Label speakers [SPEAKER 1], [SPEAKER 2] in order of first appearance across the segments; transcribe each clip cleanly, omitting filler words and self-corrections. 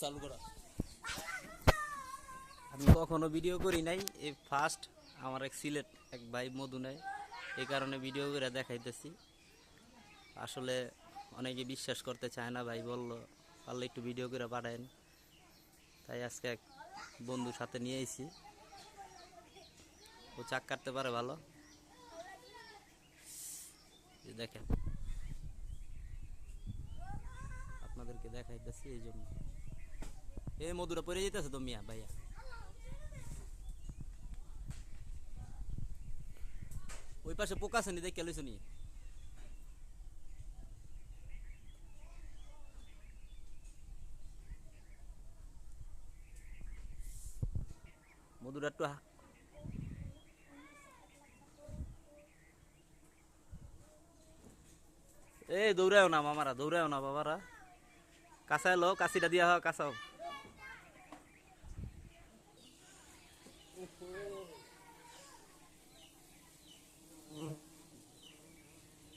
[SPEAKER 1] চালু করা।
[SPEAKER 2] আমি কখনো ভিডিও করি নাই, এই ফার্স্ট আমার এক সিলেট এক ভাই মধু নেয়, এই কারণে ভিডিও করে দেখাইতেছি। আসলে অনেকে বিশ্বাস করতে চায় না, ভাই বলল পারলে একটু ভিডিও করে পাঠায়েন, তাই আজকে এক বন্ধুর সাথে নিয়ে এসেছি। ও চাক কাটতে পারে ভালো, দেখেন আপনাদেরকে দেখাইতেছি এই জন্য। এই মধুরা পড়ে যেতেছে তো মিয়া ভাইয়া। ওই পাশে পোকা আছে নি, দেখে লইছো নি? মধুরা একটু এই দৌড়াও না মামারা, দৌড়াও না বাবারা, কাঁচা এলো, কাশিটা দিয়া হয় কাঁচাও।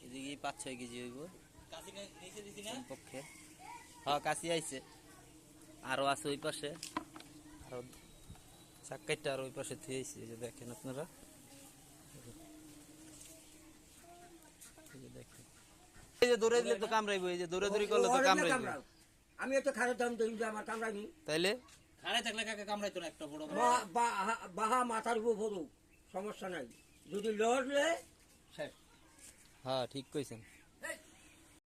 [SPEAKER 2] এদিকে 5-6 কেজি হইব পক্ষে। হ্যাঁ কাশি আইছে, আরো আছে ওই পাশে, আরো চাক্কাইটা আর ওই পাশে থুয়েছি, এই যে দেখেন আপনারা, দেখেন এই যে দৌড়ে দিলে তো কামড়াইবো, এই যে দৌড়াদৌড়ি করলে তো কামড়াইবো।
[SPEAKER 3] আমি একটা খারাপ দাম দিই যে আমার কামড়াইনি,
[SPEAKER 2] তাইলে
[SPEAKER 1] খাড়াই থাকলে কাকে কামড়াইতো না একটা বড়
[SPEAKER 3] বাহা মাথার উপর পড়ুক, সমস্যা নাই, যদি লড়লে
[SPEAKER 1] শেষ।
[SPEAKER 2] হ্যাঁ ঠিক কইছেন।